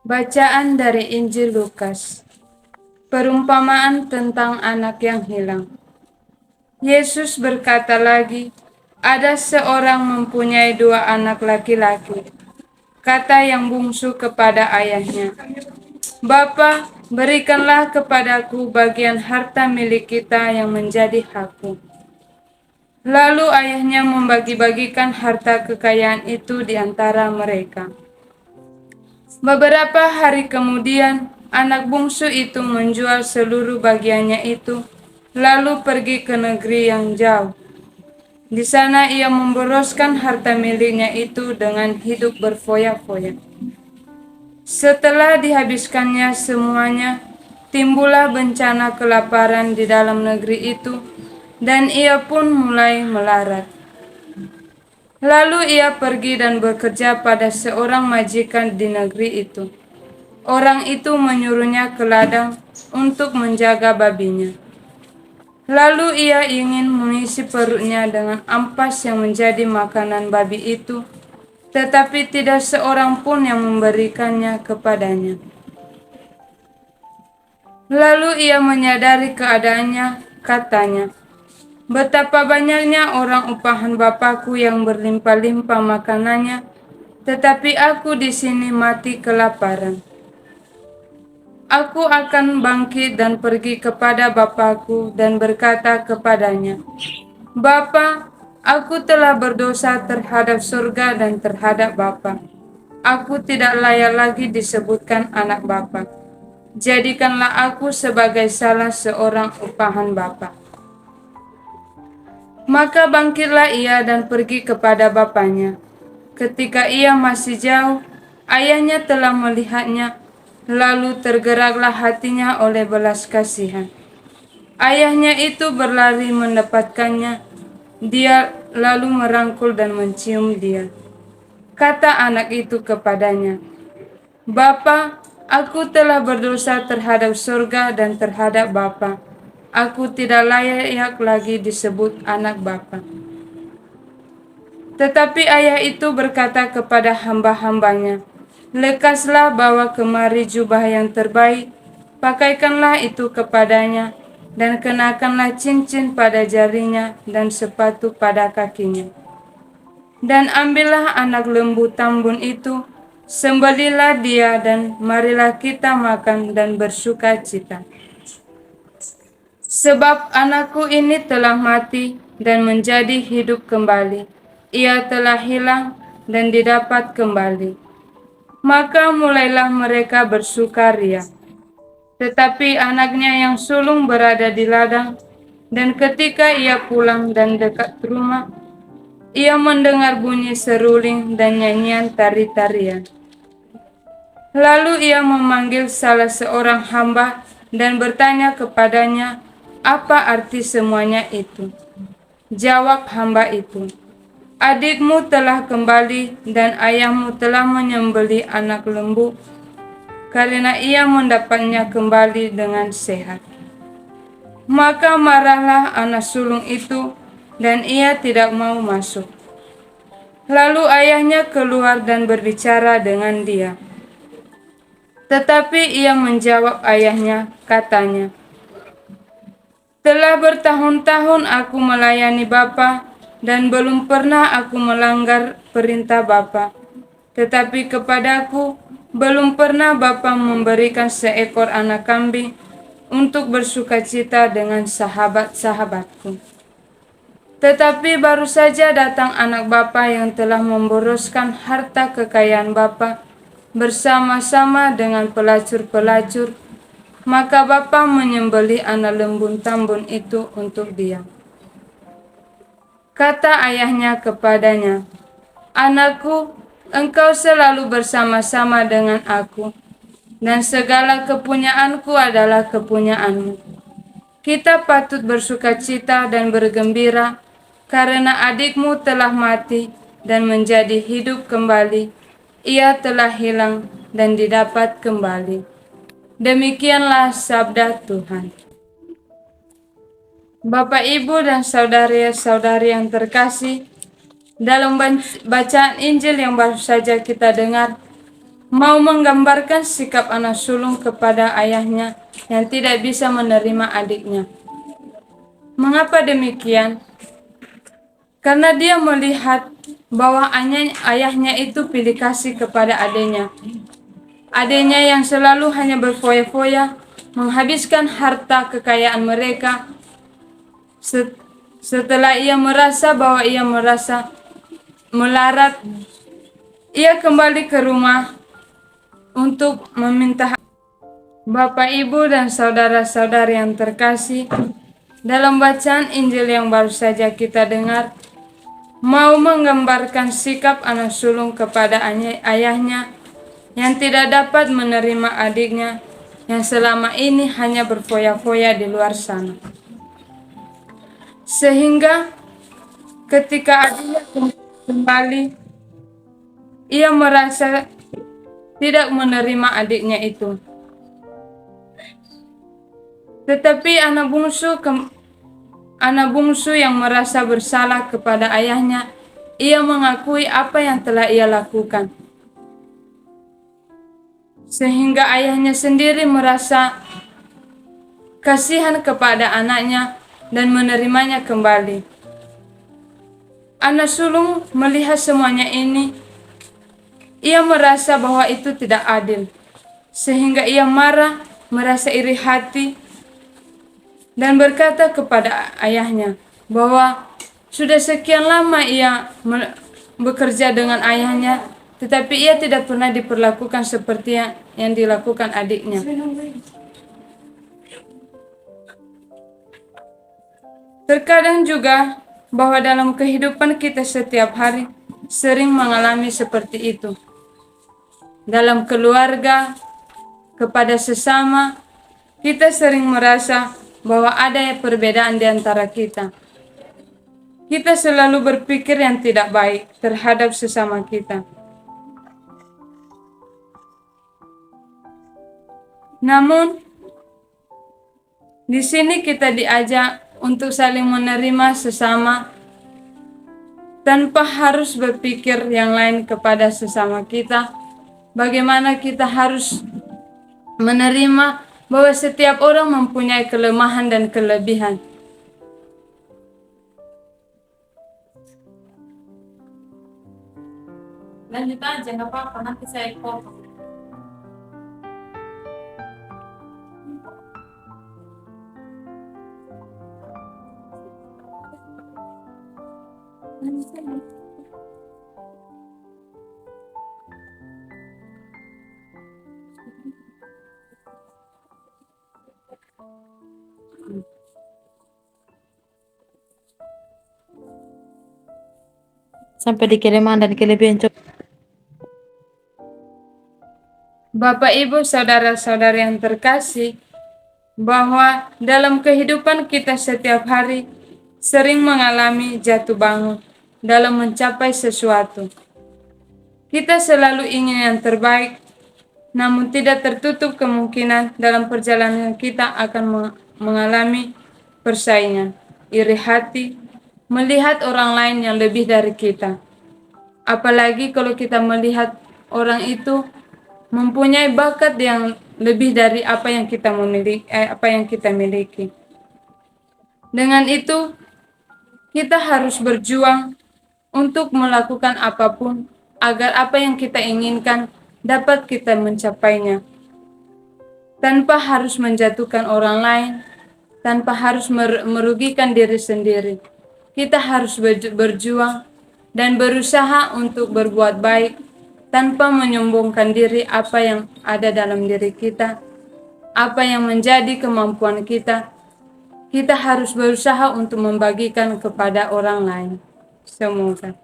Bacaan dari Injil Lukas. Perumpamaan tentang anak yang hilang. Yesus berkata lagi, ada seorang mempunyai dua anak laki-laki. Kata yang bungsu kepada ayahnya, "Bapa, berikanlah kepadaku bagian harta milik kita yang menjadi hakku." Lalu ayahnya membagi-bagikan harta kekayaan itu di antara mereka. Beberapa hari kemudian, anak bungsu itu menjual seluruh bagiannya itu, lalu pergi ke negeri yang jauh. Di sana ia memboroskan harta miliknya itu dengan hidup berfoya-foya. Setelah dihabiskannya semuanya, timbullah bencana kelaparan di dalam negeri itu, dan ia pun mulai melarat. Lalu ia pergi dan bekerja pada seorang majikan di negeri itu. Orang itu menyuruhnya ke ladang untuk menjaga babinya. Lalu ia ingin mengisi perutnya dengan ampas yang menjadi makanan babi itu, tetapi tidak seorang pun yang memberikannya kepadanya. Lalu ia menyadari keadaannya, katanya, "Betapa banyaknya orang upahan Bapakku yang berlimpah-limpah makanannya, tetapi aku di sini mati kelaparan. Aku akan bangkit dan pergi kepada Bapakku dan berkata kepadanya, Bapa, aku telah berdosa terhadap surga dan terhadap Bapa. Aku tidak layak lagi disebutkan anak Bapa. Jadikanlah aku sebagai salah seorang upahan Bapa." Maka bangkitlah ia dan pergi kepada bapaknya. Ketika ia masih jauh, ayahnya telah melihatnya, lalu tergeraklah hatinya oleh belas kasihan. Ayahnya itu berlari mendapatkannya, dia lalu merangkul dan mencium dia. Kata anak itu kepadanya, "Bapa, aku telah berdosa terhadap surga dan terhadap Bapa. Aku tidak layak lagi disebut anak Bapa." Tetapi ayah itu berkata kepada hamba-hambanya, "Lekaslah bawa kemari jubah yang terbaik, pakaikanlah itu kepadanya, dan kenakanlah cincin pada jarinya dan sepatu pada kakinya. Dan ambillah anak lembu tambun itu, sembelilah dia dan marilah kita makan dan bersuka cita. Sebab anakku ini telah mati dan menjadi hidup kembali. Ia telah hilang dan didapat kembali." Maka mulailah mereka bersukaria. Tetapi anaknya yang sulung berada di ladang, dan ketika ia pulang dan dekat rumah, ia mendengar bunyi seruling dan nyanyian tari-tarian. Lalu ia memanggil salah seorang hamba dan bertanya kepadanya, "Apa arti semuanya itu?" Jawab hamba itu, "Adikmu telah kembali dan ayahmu telah menyembelih anak lembu karena ia mendapatnya kembali dengan sehat." Maka marahlah anak sulung itu dan ia tidak mau masuk. Lalu ayahnya keluar dan berbicara dengan dia. Tetapi ia menjawab ayahnya, katanya, "Telah bertahun-tahun aku melayani Bapa dan belum pernah aku melanggar perintah Bapa. Tetapi kepadaku belum pernah Bapa memberikan seekor anak kambing untuk bersukacita dengan sahabat-sahabatku. Tetapi baru saja datang anak Bapa yang telah memboroskan harta kekayaan Bapa bersama-sama dengan pelacur-pelacur, maka Bapa menyembelih anak lembu tambun itu untuk dia." Kata ayahnya kepadanya, "Anakku, engkau selalu bersama-sama dengan aku, dan segala kepunyaanku adalah kepunyaanmu. Kita patut bersukacita dan bergembira, karena adikmu telah mati dan menjadi hidup kembali. Ia telah hilang dan didapat kembali." Demikianlah sabda Tuhan. Bapak, Ibu, dan saudari-saudari yang terkasih, dalam bacaan Injil yang baru saja kita dengar, mau menggambarkan sikap anak sulung kepada ayahnya yang tidak bisa menerima adiknya. Mengapa demikian? Karena dia melihat bahwa ayahnya itu pilih kasih kepada adiknya. Adiknya yang selalu hanya berfoya-foya, menghabiskan harta kekayaan mereka. Setelah ia merasa bahwa ia merasa melarat, ia kembali ke rumah untuk meminta. Bapak, Ibu, dan saudara-saudari yang terkasih, dalam bacaan Injil yang baru saja kita dengar, mau menggambarkan sikap anak sulung kepada ayahnya yang tidak dapat menerima adiknya yang selama ini hanya berfoya-foya di luar sana. Sehingga ketika adiknya kembali, ia merasa tidak menerima adiknya itu. Tetapi anak bungsu yang merasa bersalah kepada ayahnya, ia mengakui apa yang telah ia lakukan. Sehingga ayahnya sendiri merasa kasihan kepada anaknya dan menerimanya kembali. Anak sulung melihat semuanya ini, ia merasa bahwa itu tidak adil. Sehingga ia marah, merasa iri hati, dan berkata kepada ayahnya bahwa sudah sekian lama ia bekerja dengan ayahnya, tetapi ia tidak pernah diperlakukan seperti yang dilakukan adiknya. Terkadang juga bahwa dalam kehidupan kita setiap hari sering mengalami seperti itu. Dalam keluarga, kepada sesama, kita sering merasa bahwa ada perbedaan di antara kita. Kita selalu berpikir yang tidak baik terhadap sesama kita. Namun, di sini kita diajak untuk saling menerima sesama tanpa harus berpikir yang lain kepada sesama kita. Bagaimana kita harus menerima bahwa setiap orang mempunyai kelemahan dan kelebihan. Lanjut aja, nggak apa-apa, nanti saya potong. Sampai di kelemahan dan kelebihan. Bapak, Ibu, saudara-saudari yang terkasih, bahwa dalam kehidupan kita setiap hari sering mengalami jatuh bangun dalam mencapai sesuatu. Kita selalu ingin yang terbaik, namun tidak tertutup kemungkinan dalam perjalanan kita akan mengalami persaingan, iri hati, melihat orang lain yang lebih dari kita. Apalagi kalau kita melihat orang itu mempunyai bakat yang lebih dari apa yang kita miliki. Dengan itu, kita harus berjuang untuk melakukan apapun agar apa yang kita inginkan dapat kita mencapainya. Tanpa harus menjatuhkan orang lain, tanpa harus merugikan diri sendiri. Kita harus berjuang dan berusaha untuk berbuat baik tanpa menyombongkan diri apa yang ada dalam diri kita, apa yang menjadi kemampuan kita. Kita harus berusaha untuk membagikan kepada orang lain. Semoga.